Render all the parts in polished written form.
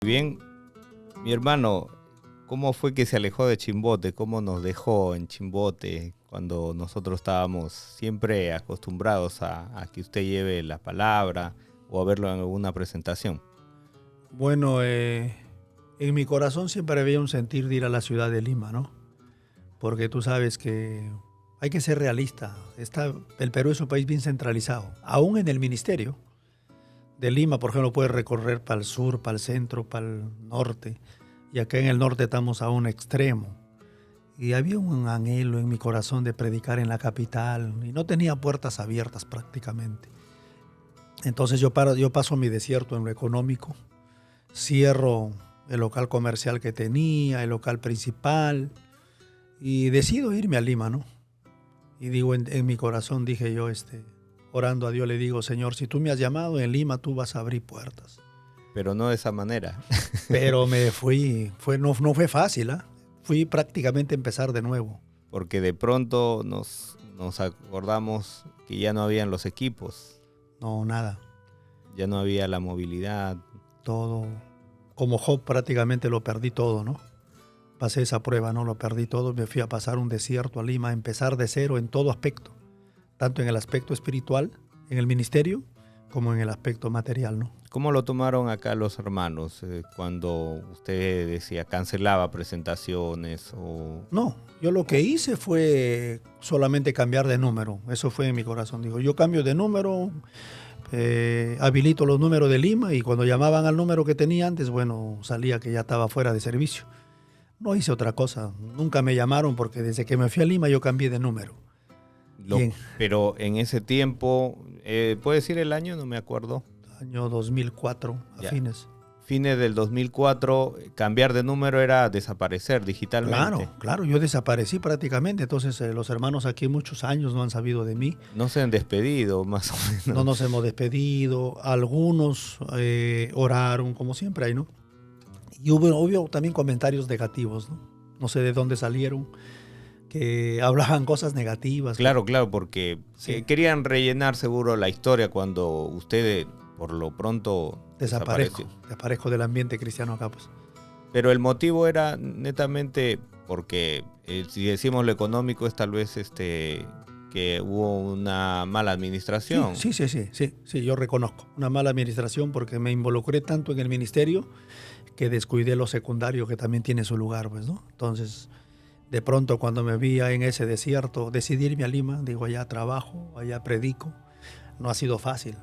Bien, mi hermano, ¿cómo fue que se alejó de Chimbote? ¿Cómo nos dejó en Chimbote cuando nosotros estábamos siempre acostumbrados a que usted lleve la palabra o a verlo en alguna presentación? Bueno, en mi corazón siempre había un sentir de ir a la ciudad de Lima, ¿no? Porque tú sabes que hay que ser realista. El Perú es un país bien centralizado. Aún en el ministerio de Lima, por ejemplo, puedes recorrer para el sur, para el centro, para el norte. Y acá en el norte estamos a un extremo. Y había un anhelo en mi corazón de predicar en la capital. Y no tenía puertas abiertas prácticamente. Entonces yo paso mi desierto en lo económico. Cierro el local comercial que tenía, el local principal, y decido irme a Lima, ¿no? Y digo, en mi corazón dije yo, orando a Dios, le digo, Señor, si tú me has llamado en Lima, tú vas a abrir puertas. Pero no de esa manera. Pero me fui, no fue fácil, ¿ah? Fui prácticamente a empezar de nuevo. Porque de pronto nos acordamos que ya no habían los equipos, No, nada, ya no había la movilidad. todo, como Job prácticamente lo perdí todo, ¿no? Pasé esa prueba, ¿no? Lo perdí todo, me fui a pasar un desierto a Lima, a empezar de cero en todo aspecto, tanto en el aspecto espiritual, en el ministerio, como en el aspecto material, ¿no? ¿Cómo lo tomaron acá los hermanos cuando usted decía cancelaba presentaciones o...? No, yo lo que hice fue solamente cambiar de número, eso fue en mi corazón. Digo, yo cambio de número, habilito los números de Lima y cuando llamaban al número que tenía antes, bueno, salía que ya estaba fuera de servicio. No hice otra cosa, nunca me llamaron porque desde que me fui a Lima yo cambié de número. Pero en ese tiempo, ¿puede decir el año? No me acuerdo. Año 2004, a fines. Fines del 2004, cambiar de número era desaparecer digitalmente. Claro, yo desaparecí prácticamente, entonces los hermanos aquí muchos años no han sabido de mí. No se han despedido, más o menos. No nos hemos despedido, algunos oraron, como siempre hay, ¿no? Y hubo también comentarios negativos, ¿no? No sé de dónde salieron, que hablaban cosas negativas. Claro, porque sí, querían rellenar seguro la historia cuando usted por lo pronto desaparezco del ambiente cristiano acá, pues. Pero el motivo era netamente porque, si decimos lo económico, es tal vez que hubo una mala administración. Sí, yo reconozco una mala administración porque me involucré tanto en el ministerio que descuidé lo secundario que también tiene su lugar, pues, ¿no? Entonces, de pronto cuando me vi en ese desierto, decidí irme a Lima, digo, allá trabajo, allá predico. No ha sido fácil.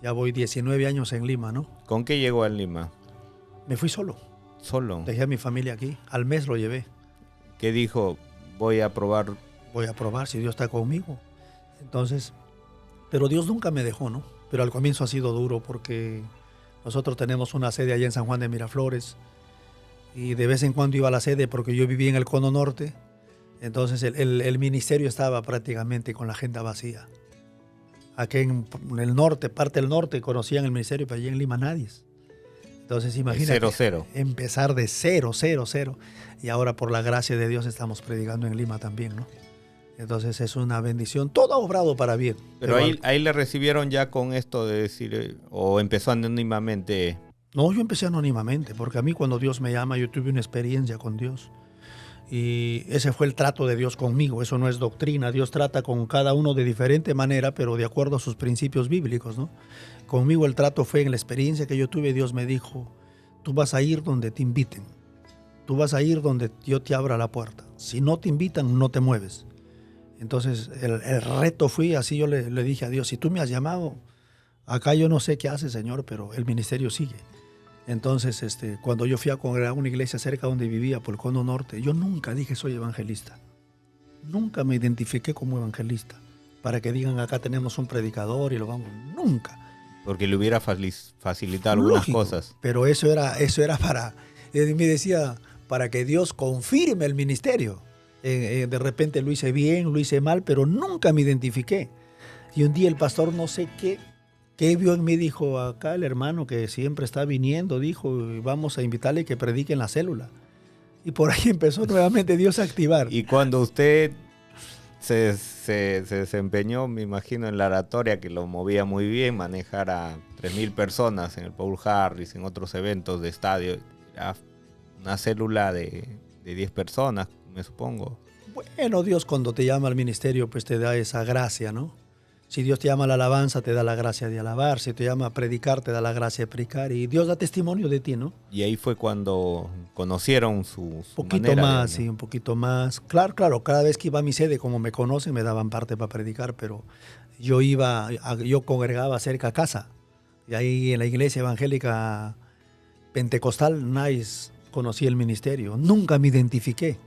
Ya voy 19 años en Lima, ¿no? ¿Con qué llegó a Lima? Me fui solo. ¿Solo? Dejé a mi familia aquí. Al mes lo llevé. ¿Qué dijo? Voy a probar si Dios está conmigo. Entonces, pero Dios nunca me dejó, ¿no? Pero al comienzo ha sido duro porque nosotros tenemos una sede allá en San Juan de Miraflores y de vez en cuando iba a la sede porque yo vivía en el Cono Norte. Entonces el ministerio estaba prácticamente con la agenda vacía. Aquí en el norte, parte del norte, conocían el ministerio, pero allí en Lima nadie. Entonces imagínate, empezar de cero. Y ahora por la gracia de Dios estamos predicando en Lima también, ¿no? Entonces es una bendición, todo ha obrado para bien. Pero ahí le recibieron ya con esto de decir, o empezó anónimamente. No, yo empecé anónimamente, porque a mí cuando Dios me llama, yo tuve una experiencia con Dios. Y ese fue el trato de Dios conmigo, eso no es doctrina, Dios trata con cada uno de diferente manera, pero de acuerdo a sus principios bíblicos, ¿no? Conmigo el trato fue en la experiencia que yo tuve, Dios me dijo, tú vas a ir donde te inviten, tú vas a ir donde yo te abra la puerta, si no te invitan no te mueves. Entonces el reto fue así, yo le dije a Dios, si tú me has llamado, acá yo no sé qué hace, Señor, pero el ministerio sigue. Entonces, cuando yo fui a congregar una iglesia cerca donde vivía, por el Cono Norte, yo nunca dije soy evangelista. Nunca me identifiqué como evangelista. Para que digan acá tenemos un predicador y lo vamos. Nunca. Porque le hubiera facilitado algunas cosas. Pero eso era para, me decía, para que Dios confirme el ministerio. De repente lo hice bien, lo hice mal, pero nunca me identifiqué. Y un día el pastor no sé qué vio en mí, dijo, acá el hermano que siempre está viniendo, dijo, vamos a invitarle que predique en la célula. Y por ahí empezó nuevamente Dios a activar. Y cuando usted se desempeñó, me imagino, en la oratoria, que lo movía muy bien, manejar a 3.000 personas en el Paul Harris, en otros eventos de estadio. Era una célula de 10 personas, me supongo. Bueno, Dios cuando te llama al ministerio, pues te da esa gracia, ¿no? Si Dios te llama a la alabanza, te da la gracia de alabar. Si te llama a predicar, te da la gracia de predicar. Y Dios da testimonio de ti, ¿no? Y ahí fue cuando conocieron su Poquito manera, más, digamos. sí, un poquito más. Claro, cada vez que iba a mi sede, como me conocen, me daban parte para predicar, pero yo congregaba cerca a casa. Y ahí en la iglesia evangélica pentecostal, nice, conocí el ministerio. Nunca me identifiqué.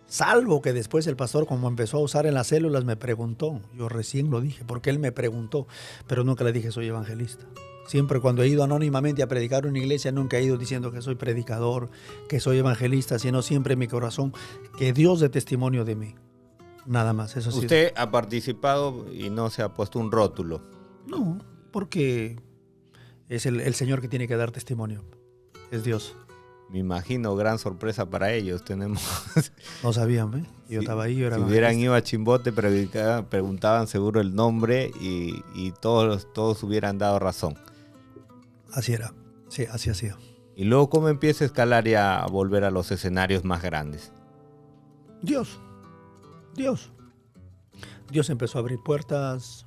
Salvo que después el pastor, como empezó a usar en las células, me preguntó. Yo recién lo dije, porque él me preguntó, pero nunca le dije soy evangelista. Siempre cuando he ido anónimamente a predicar en una iglesia, nunca he ido diciendo que soy predicador, que soy evangelista, sino siempre en mi corazón que Dios dé testimonio de mí. Nada más, eso sí. Usted ha participado y no se ha puesto un rótulo. No, porque es el Señor que tiene que dar testimonio. Es Dios. Me imagino, gran sorpresa para ellos. Tenemos. No sabían, ¿eh? Yo estaba ahí, yo era Si hubieran evangelista. ido a Chimbote, preguntaban seguro el nombre y todos hubieran dado razón. Así era. Sí, así hacía. Y luego, ¿cómo empieza a escalar y a volver a los escenarios más grandes? Dios. Dios empezó a abrir puertas.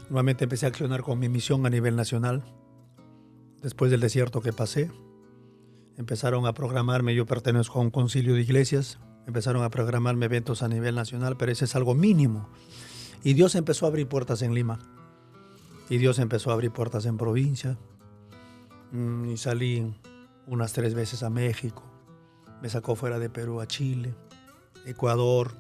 Nuevamente empecé a accionar con mi misión a nivel nacional. Después del desierto que pasé, empezaron a programarme, yo pertenezco a un concilio de iglesias, empezaron a programarme eventos a nivel nacional, pero ese es algo mínimo. Y Dios empezó a abrir puertas en Lima. Y Dios empezó a abrir puertas en provincia. Y salí unas 3 veces a México. Me sacó fuera de Perú a Chile, Ecuador.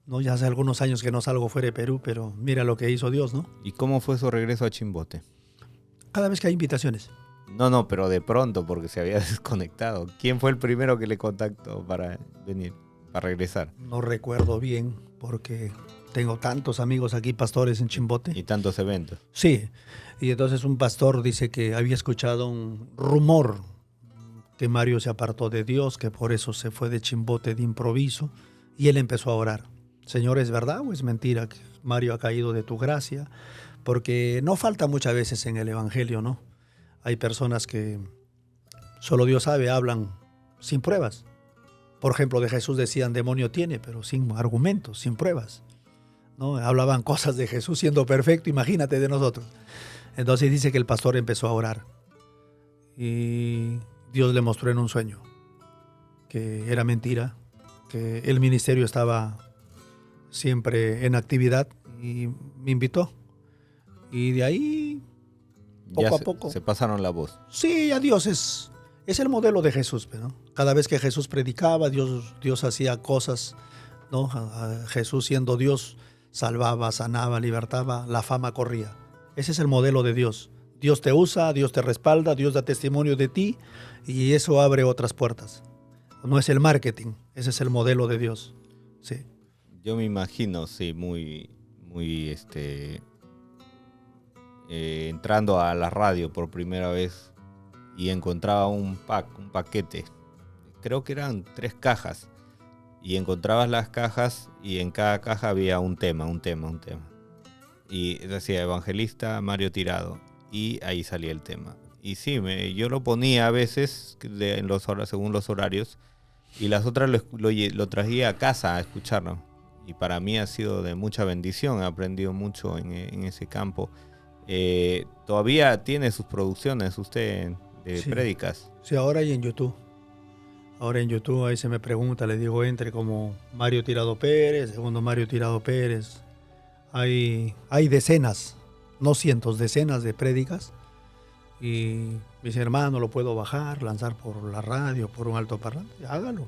No, ya hace algunos años que no salgo fuera de Perú, pero mira lo que hizo Dios, ¿no? ¿Y cómo fue su regreso a Chimbote? Cada vez que hay invitaciones. No, pero de pronto, porque se había desconectado. ¿Quién fue el primero que le contactó para venir, para regresar? No recuerdo bien, porque tengo tantos amigos aquí, pastores en Chimbote. Y tantos eventos. Sí, y entonces un pastor dice que había escuchado un rumor que Mario se apartó de Dios, que por eso se fue de Chimbote de improviso, y él empezó a orar. Señor, ¿es verdad o es mentira que Mario ha caído de tu gracia? Porque no falta muchas veces en el evangelio, ¿no? Hay personas que solo Dios sabe, hablan sin pruebas. Por ejemplo, de Jesús decían demonio tiene, pero sin argumentos, sin pruebas, ¿no? Hablaban cosas de Jesús siendo perfecto, imagínate de nosotros. Entonces dice que el pastor empezó a orar y Dios le mostró en un sueño que era mentira, que el ministerio estaba siempre en actividad y me invitó. Y de ahí, poco a poco. Se pasaron la voz. Sí, ya Dios es el modelo de Jesús, ¿no? Cada vez que Jesús predicaba, Dios hacía cosas, ¿no? Jesús siendo Dios, salvaba, sanaba, libertaba, la fama corría. Ese es el modelo de Dios. Dios te usa, Dios te respalda, Dios da testimonio de ti y eso abre otras puertas. No es el marketing, ese es el modelo de Dios. Sí. Yo me imagino, sí, entrando a la radio por primera vez y encontraba un paquete. Creo que eran 3 cajas. Y encontrabas las cajas y en cada caja había un tema. Y decía Evangelista Mario Tirado. Y ahí salía el tema. Y sí, yo lo ponía a veces según los horarios. Y las otras lo traía a casa a escucharlo. Y para mí ha sido de mucha bendición. He aprendido mucho en ese campo. Todavía tiene sus producciones usted de prédicas. Sí, ahora y en YouTube. Ahora en YouTube ahí se me pregunta, le digo entre como Mario Tirado Pérez, segundo Mario Tirado Pérez. Hay decenas, no cientos, decenas de prédicas. Y me dice, hermano, lo puedo bajar, lanzar por la radio, por un altoparlante. Hágalo.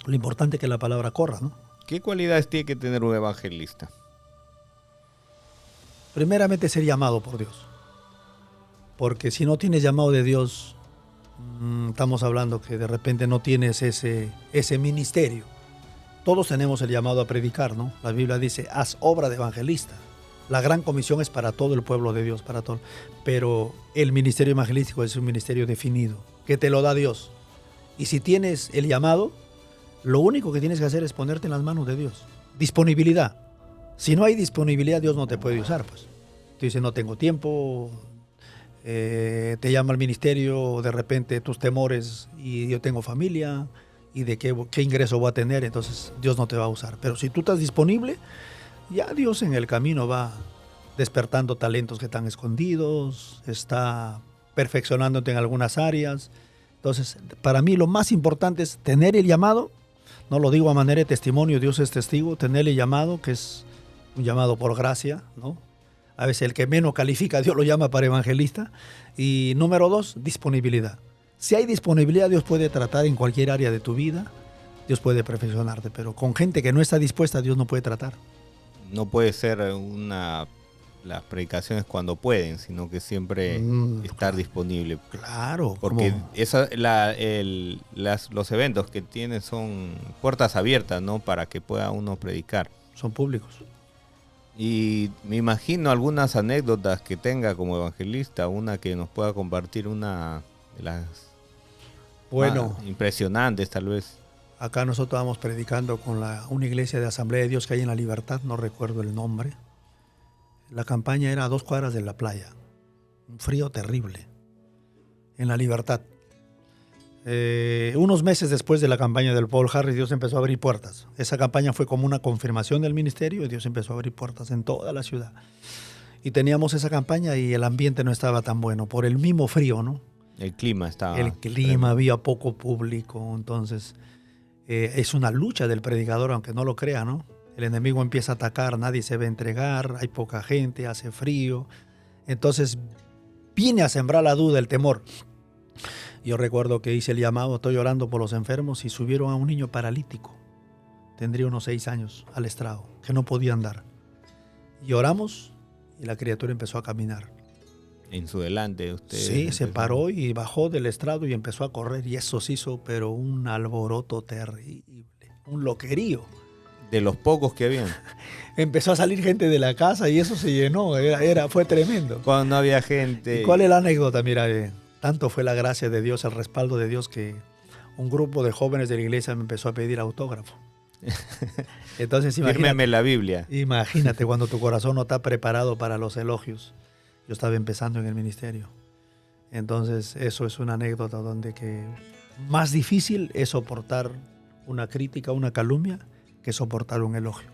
Lo importante es que la palabra corra, ¿no? ¿Qué cualidades tiene que tener un evangelista? Primeramente ser llamado por Dios. Porque si no tienes llamado de Dios, estamos hablando que de repente no tienes ese ministerio. Todos tenemos el llamado a predicar, ¿no? La Biblia dice, haz obra de evangelista. La gran comisión es para todo el pueblo de Dios, para todo. Pero el ministerio evangelístico es un ministerio definido, que te lo da Dios. Y si tienes el llamado, Lo único que tienes que hacer es ponerte en las manos de Dios. Disponibilidad. Si no hay disponibilidad, Dios no te puede usar, pues. Tú dices, no tengo tiempo, te llama al ministerio, de repente tus temores, y yo tengo familia, y de qué ingreso voy a tener, entonces Dios no te va a usar. Pero si tú estás disponible, ya Dios en el camino va despertando talentos que están escondidos, está perfeccionándote en algunas áreas. Entonces, para mí lo más importante es tener el llamado, no lo digo a manera de testimonio, Dios es testigo, tener el llamado, que es un llamado por gracia, ¿no? A veces el que menos califica, Dios lo llama para evangelista. Y número 2, disponibilidad. Si hay disponibilidad, Dios puede tratar en cualquier área de tu vida, Dios puede perfeccionarte, pero con gente que no está dispuesta, Dios no puede tratar. No puede ser las predicaciones cuando pueden, sino que siempre estar disponible. Claro. Porque los eventos que tienen son puertas abiertas, ¿no? Para que pueda uno predicar. Son públicos. Y me imagino algunas anécdotas que tenga como evangelista, una que nos pueda compartir, una de las más impresionantes tal vez. Acá nosotros estábamos predicando con una iglesia de Asamblea de Dios que hay en La Libertad, no recuerdo el nombre. La campaña era a 2 cuadras de la playa, un frío terrible, en La Libertad. Unos meses después de la campaña del Paul Harris, Dios empezó a abrir puertas. Esa campaña fue como una confirmación del ministerio y Dios empezó a abrir puertas en toda la ciudad. Y teníamos esa campaña y el ambiente no estaba tan bueno, por el mismo frío, ¿no? El clima estaba... El clima, había poco público, entonces es una lucha del predicador, aunque no lo crea, ¿no? El enemigo empieza a atacar, nadie se va a entregar, hay poca gente, hace frío. Entonces viene a sembrar la duda, el temor. Yo recuerdo que hice el llamado, estoy orando por los enfermos, y subieron a un niño paralítico, tendría unos 6 años, al estrado, que no podía andar. Y oramos y la criatura empezó a caminar. En su delante usted... Sí, se paró y bajó del estrado y empezó a correr, y eso se hizo, pero un alboroto terrible, un loquerío. De los pocos que habían. Empezó a salir gente de la casa y eso se llenó, fue tremendo. Cuando no había gente. ¿Y cuál es la anécdota? Mira, tanto fue la gracia de Dios, el respaldo de Dios, que un grupo de jóvenes de la iglesia me empezó a pedir autógrafo. Entonces, fírmeme la Biblia. Imagínate cuando tu corazón no está preparado para los elogios. Yo estaba empezando en el ministerio. Entonces, eso es una anécdota donde que más difícil es soportar una crítica, una calumnia, que soportar un elogio.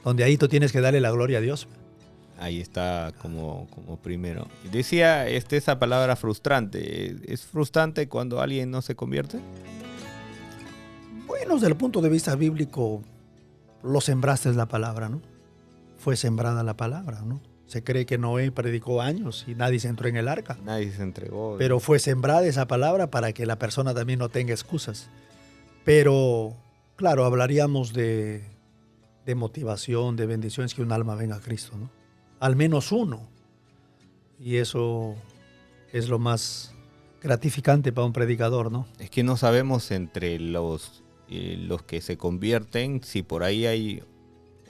Donde ahí tú tienes que darle la gloria a Dios. Ahí está como primero. Decía esa palabra frustrante. ¿Es frustrante cuando alguien no se convierte? Bueno, desde el punto de vista bíblico, lo sembraste es la palabra, ¿no? Fue sembrada la palabra, ¿no? Se cree que Noé predicó años y nadie se entró en el arca. Nadie se entregó. Pero fue sembrada esa palabra para que la persona también no tenga excusas. Pero, claro, hablaríamos de motivación, de bendiciones, que un alma venga a Cristo, ¿no? Al menos uno. Y eso es lo más gratificante para un predicador, ¿no? Es que no sabemos entre los que se convierten si por ahí hay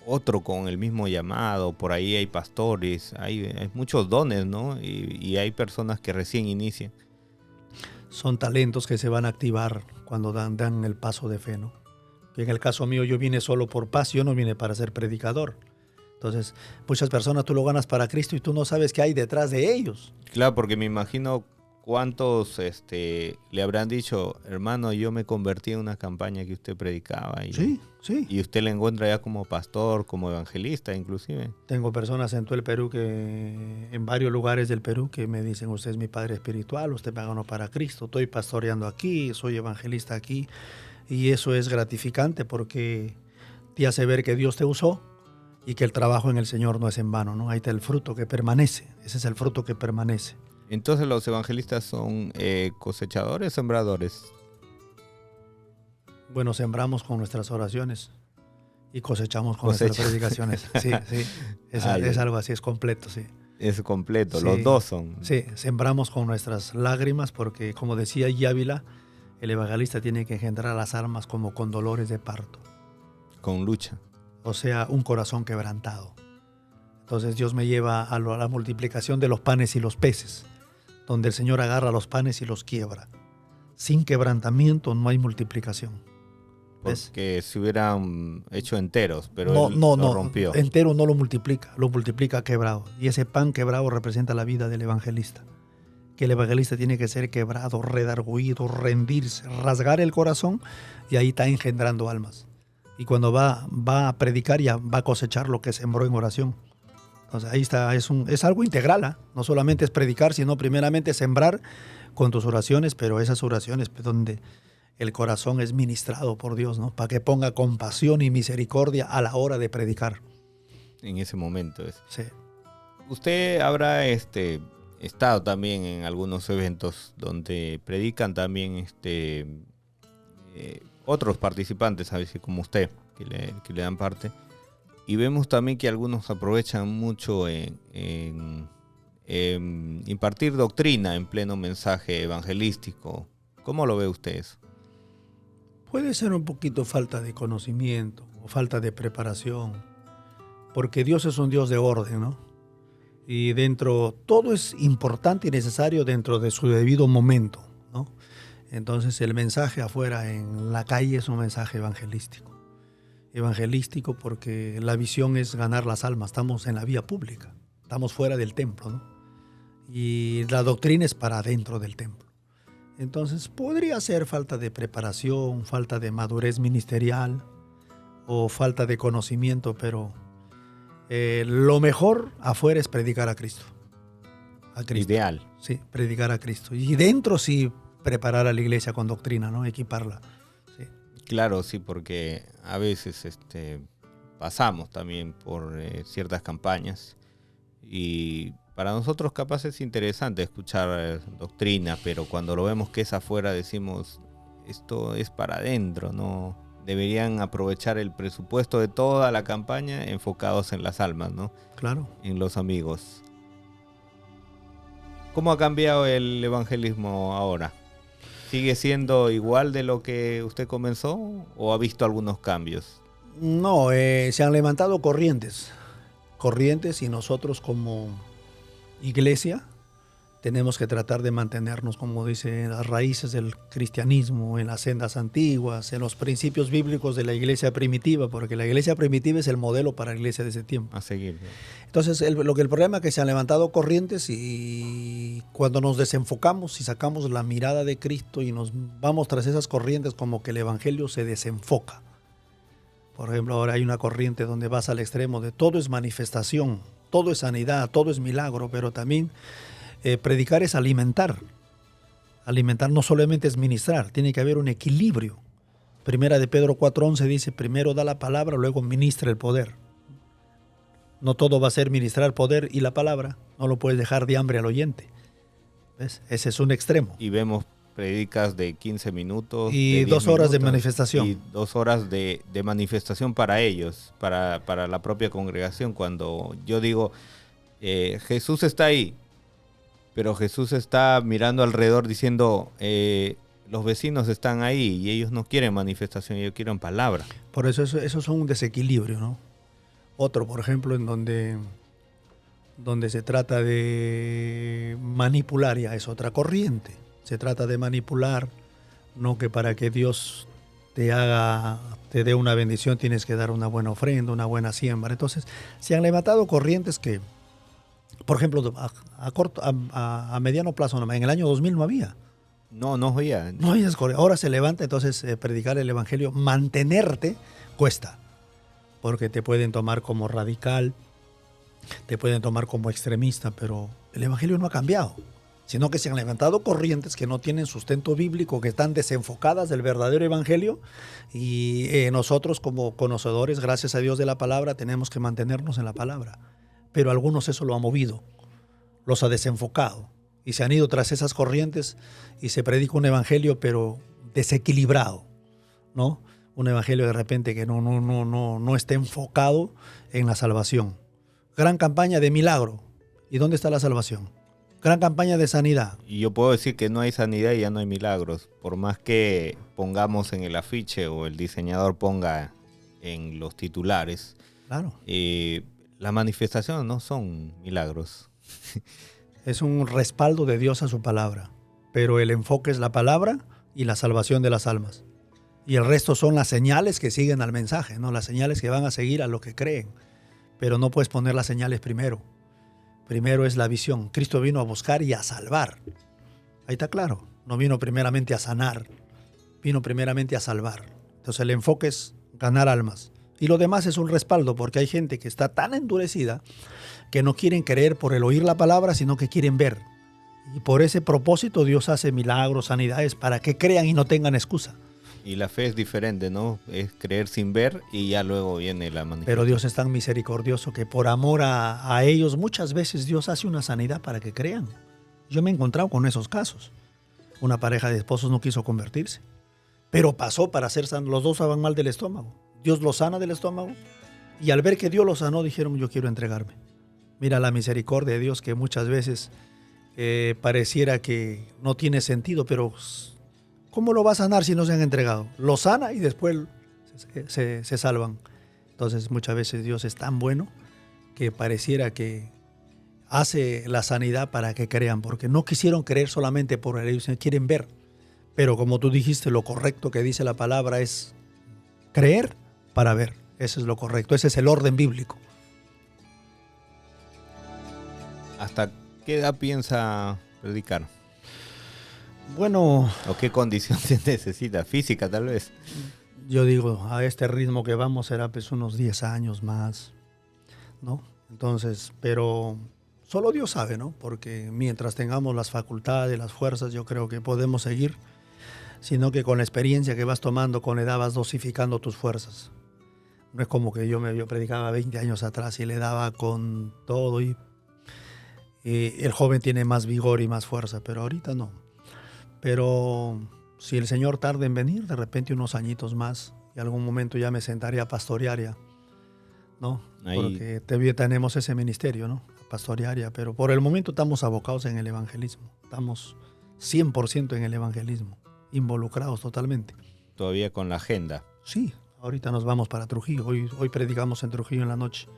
otro con el mismo llamado, por ahí hay pastores, hay muchos dones, ¿no? Y hay personas que recién inician. Son talentos que se van a activar cuando dan el paso de fe, ¿no? En el caso mío, yo vine solo por paz, yo no vine para ser predicador. Entonces, muchas personas tú lo ganas para Cristo y tú no sabes qué hay detrás de ellos. Claro, porque me imagino cuántos le habrán dicho, hermano, yo me convertí en una campaña que usted predicaba. Y, sí. Y usted le encuentra ya como pastor, como evangelista inclusive. Tengo personas en todo el Perú, en varios lugares del Perú, que me dicen, usted es mi padre espiritual, usted me ganó para Cristo, estoy pastoreando aquí, soy evangelista aquí. Y eso es gratificante porque te hace ver que Dios te usó y que el trabajo en el Señor no es en vano, ¿no? Ahí está el fruto que permanece. Ese es el fruto que permanece. Entonces, ¿los evangelistas son cosechadores, sembradores? Bueno, sembramos con nuestras oraciones y cosechamos con nuestras predicaciones. Sí. Es algo así, es completo, sí. Es completo, sí. Los dos son. Sí, sembramos con nuestras lágrimas porque, como decía Ávila, el evangelista tiene que engendrar las almas como con dolores de parto. Con lucha. O sea, un corazón quebrantado. Entonces Dios me lleva a la multiplicación de los panes y los peces, donde el Señor agarra los panes y los quiebra. Sin quebrantamiento no hay multiplicación. porque se hubieran hecho enteros, pero no, él no, lo no, rompió. entero no lo multiplica quebrado. Y ese pan quebrado representa la vida del evangelista. Que el evangelista tiene que ser quebrado, redarguido, rendirse, rasgar el corazón, y ahí está engendrando almas. Y cuando va a predicar, ya va a cosechar lo que sembró en oración. Entonces ahí está, es algo integral, ¿eh? No solamente es predicar, sino primeramente sembrar con tus oraciones, pero esas oraciones donde el corazón es ministrado por Dios, ¿no? Para que ponga compasión y misericordia a la hora de predicar. En ese momento. Sí. Usted habrá estado también en algunos eventos donde predican también otros participantes, a veces como usted, que le dan parte. Y vemos también que algunos aprovechan mucho en impartir doctrina en pleno mensaje evangelístico. ¿Cómo lo ve usted eso? Puede ser un poquito falta de conocimiento o falta de preparación, porque Dios es un Dios de orden, ¿no? Y todo es importante y necesario dentro de su debido momento, ¿no? Entonces el mensaje afuera en la calle es un mensaje evangelístico. Evangelístico porque la visión es ganar las almas, estamos en la vía pública, estamos fuera del templo, ¿no? Y la doctrina es para dentro del templo. Entonces podría ser falta de preparación, falta de madurez ministerial o falta de conocimiento, pero lo mejor afuera es predicar a Cristo. A Cristo. Ideal. Sí, predicar a Cristo. Y dentro sí preparar a la iglesia con doctrina, ¿no? Equiparla. Sí. Claro, sí, porque a veces pasamos también por ciertas campañas y para nosotros capaz es interesante escuchar doctrina, pero cuando lo vemos que es afuera decimos, esto es para adentro, ¿no? Deberían aprovechar el presupuesto de toda la campaña enfocados en las almas, ¿no? Claro. En los amigos. ¿Cómo ha cambiado el evangelismo ahora? ¿Sigue siendo igual de lo que usted comenzó o ha visto algunos cambios? No, se han levantado corrientes y nosotros como iglesia tenemos que tratar de mantenernos, como dice, en las raíces del cristianismo, en las sendas antiguas, en los principios bíblicos de la iglesia primitiva, porque la iglesia primitiva es el modelo para la iglesia de ese tiempo. A seguir. Entonces, el problema es que se han levantado corrientes y cuando nos desenfocamos y sacamos la mirada de Cristo y nos vamos tras esas corrientes, como que el evangelio se desenfoca. Por ejemplo, ahora hay una corriente donde vas al extremo de todo es manifestación, todo es sanidad, todo es milagro, pero también predicar es alimentar. Alimentar no solamente es ministrar, tiene que haber un equilibrio. Primera de Pedro 4:11 dice, primero da la palabra, luego ministra el poder. No todo va a ser ministrar poder y la palabra, no lo puedes dejar de hambre al oyente. ¿Ves? Ese es un extremo. Y vemos predicas de 15 minutos. Y 2 horas de manifestación. Y 2 horas de manifestación para ellos, para la propia congregación. Cuando yo digo, Jesús está ahí, pero Jesús está mirando alrededor diciendo, los vecinos están ahí y ellos no quieren manifestación, ellos quieren palabra. Por eso es un desequilibrio, ¿no? Otro, por ejemplo, en donde se trata de manipular, ya es otra corriente. Se trata de manipular, no que para que Dios te dé una bendición tienes que dar una buena ofrenda, una buena siembra. Entonces, se han levantado corrientes que, por ejemplo, a mediano plazo, en el año 2000 no había. No había. No había. Ahora se levanta, entonces predicar el evangelio, mantenerte cuesta, porque te pueden tomar como radical, te pueden tomar como extremista, pero el evangelio no ha cambiado, sino que se han levantado corrientes que no tienen sustento bíblico, que están desenfocadas del verdadero evangelio, y nosotros como conocedores, gracias a Dios de la palabra, tenemos que mantenernos en la palabra. Pero a algunos eso lo ha movido, los ha desenfocado, y se han ido tras esas corrientes y se predica un evangelio pero desequilibrado, ¿no? Un evangelio de repente que no esté enfocado en la salvación. Gran campaña de milagro. ¿Y dónde está la salvación? Gran campaña de sanidad. Y yo puedo decir que no hay sanidad y ya no hay milagros. Por más que pongamos en el afiche o el diseñador ponga en los titulares. Claro. Las manifestaciones no son milagros. Es un respaldo de Dios a su palabra. Pero el enfoque es la palabra y la salvación de las almas. Y el resto son las señales que siguen al mensaje, ¿no? Las señales que van a seguir a lo que creen. Pero no puedes poner las señales primero. Primero es la visión. Cristo vino a buscar y a salvar. Ahí está claro. No vino primeramente a sanar. Vino primeramente a salvar. Entonces el enfoque es ganar almas. Y lo demás es un respaldo, porque hay gente que está tan endurecida que no quieren creer por el oír la palabra, sino que quieren ver. Y por ese propósito Dios hace milagros, sanidades, para que crean y no tengan excusa. Y la fe es diferente, ¿no? Es creer sin ver y ya luego viene la manifestación. Pero Dios es tan misericordioso que por amor a ellos muchas veces Dios hace una sanidad para que crean. Yo me he encontrado con esos casos. Una pareja de esposos no quiso convertirse, pero pasó para ser sanos. Los dos estaban mal del estómago. Dios los sana del estómago y al ver que Dios los sanó dijeron, yo quiero entregarme. Mira la misericordia de Dios, que muchas veces pareciera que no tiene sentido, pero ¿cómo lo va a sanar si no se han entregado? Lo sana y después se salvan. Entonces muchas veces Dios es tan bueno que pareciera que hace la sanidad para que crean, porque no quisieron creer solamente por ellos, sino quieren ver. Pero como tú dijiste, lo correcto que dice la palabra es creer para ver. Eso es lo correcto, ese es el orden bíblico. ¿Hasta qué edad piensa predicar? Bueno, ¿O qué condición se necesita? ¿Física tal vez? Yo digo, a este ritmo que vamos será pues unos 10 años más, ¿no? Entonces, pero solo Dios sabe, ¿no? Porque mientras tengamos las facultades, las fuerzas, yo creo que podemos seguir, sino que con la experiencia que vas tomando, con la edad vas dosificando tus fuerzas. No es como que yo predicaba 20 años atrás y le daba con todo y el joven tiene más vigor y más fuerza, pero ahorita no. Pero si el Señor tarda en venir, de repente unos añitos más, y algún momento ya me sentaré a pastorear ya, ¿no? Ahí. Porque tenemos ese ministerio, ¿no? Pastorear ya, pero por el momento estamos abocados en el evangelismo. Estamos 100% en el evangelismo, involucrados totalmente. Todavía con la agenda. Sí, ahorita nos vamos para Trujillo. Hoy predicamos en Trujillo en la noche.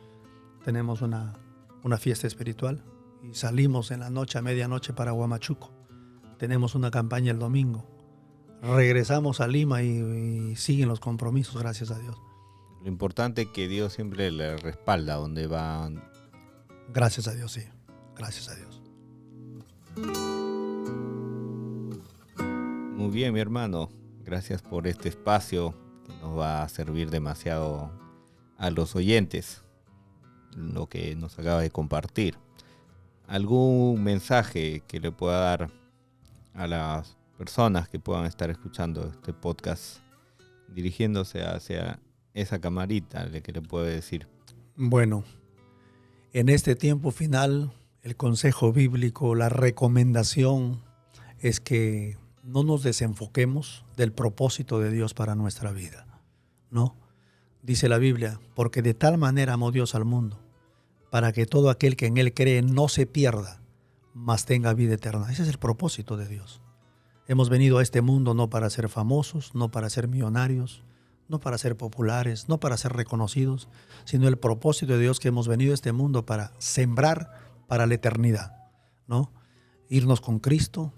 Tenemos una fiesta espiritual y salimos en la noche, a medianoche, para Huamachuco. Tenemos una campaña el domingo. Regresamos a Lima y siguen los compromisos, gracias a Dios. Lo importante es que Dios siempre le respalda donde va. Gracias a Dios, sí. Gracias a Dios. Muy bien, mi hermano. Gracias por este espacio que nos va a servir demasiado a los oyentes, lo que nos acaba de compartir. ¿Algún mensaje que le pueda dar a las personas que puedan estar escuchando este podcast, dirigiéndose hacia esa camarita que le puede decir? Bueno, en este tiempo final, el consejo bíblico, la recomendación es que no nos desenfoquemos del propósito de Dios para nuestra vida, ¿no? Dice la Biblia, porque de tal manera amó Dios al mundo, para que todo aquel que en Él cree no se pierda, mas tenga vida eterna. Ese es el propósito de Dios. Hemos venido a este mundo no para ser famosos, no para ser millonarios, no para ser populares, no para ser reconocidos, sino el propósito de Dios, que hemos venido a este mundo para sembrar para la eternidad, ¿no? Irnos con Cristo,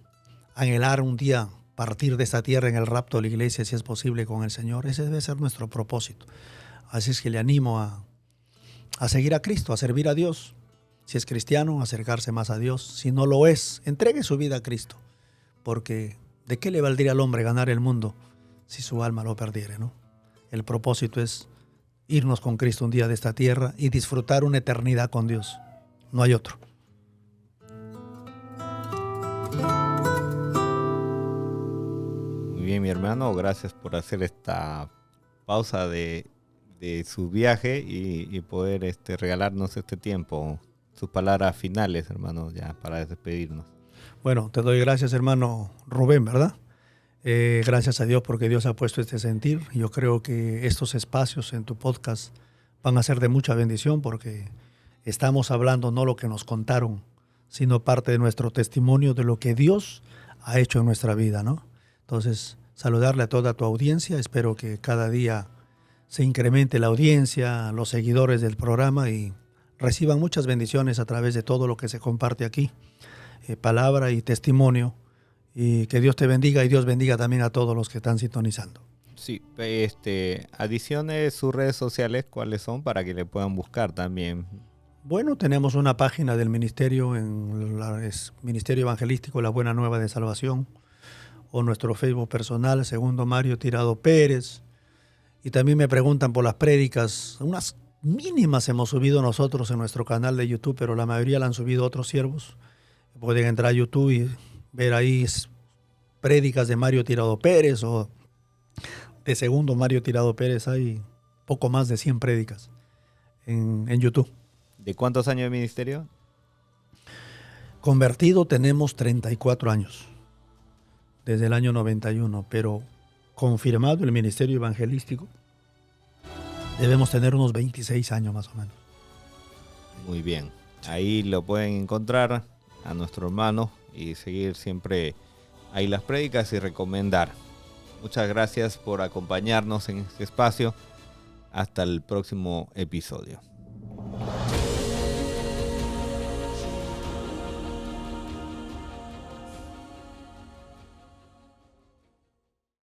anhelar un día partir de esta tierra en el rapto de la iglesia, si es posible, con el Señor. Ese debe ser nuestro propósito. Así es que le animo a seguir a Cristo, a servir a Dios. Si es cristiano, acercarse más a Dios. Si no lo es, entregue su vida a Cristo. Porque ¿de qué le valdría al hombre ganar el mundo si su alma lo perdiere, ¿no? El propósito es irnos con Cristo un día de esta tierra y disfrutar una eternidad con Dios. No hay otro. Muy bien, mi hermano. Gracias por hacer esta pausa de su viaje y poder regalarnos este tiempo. Sus palabras finales, hermano, ya para despedirnos. Bueno, te doy gracias, hermano Rubén, ¿verdad? Gracias a Dios porque Dios ha puesto este sentir. Yo creo que estos espacios en tu podcast van a ser de mucha bendición porque estamos hablando no lo que nos contaron, sino parte de nuestro testimonio de lo que Dios ha hecho en nuestra vida, ¿no? Entonces, saludarle a toda tu audiencia. Espero que cada día se incremente la audiencia, los seguidores del programa y reciban muchas bendiciones a través de todo lo que se comparte aquí. Palabra y testimonio, y que Dios te bendiga y Dios bendiga también a todos los que están sintonizando. Sí, adicione sus redes sociales, ¿cuáles son? Para que le puedan buscar también. Bueno, tenemos una página del ministerio, es Ministerio Evangelístico La Buena Nueva de Salvación, o nuestro Facebook personal, Segundo Mario Tirado Pérez. Y también me preguntan por las prédicas. Unas mínimas hemos subido nosotros en nuestro canal de YouTube, pero la mayoría la han subido otros siervos. Pueden entrar a YouTube y ver ahí prédicas de Mario Tirado Pérez o de Segundo Mario Tirado Pérez. Hay poco más de 100 prédicas en YouTube. ¿De cuántos años de ministerio? Convertido tenemos 34 años, desde el año 91, pero confirmado el ministerio evangelístico debemos tener unos 26 años más o menos. Muy bien, ahí lo pueden encontrar a nuestro hermano y seguir siempre ahí las prédicas y recomendar. Muchas gracias por acompañarnos en este espacio. Hasta el próximo episodio.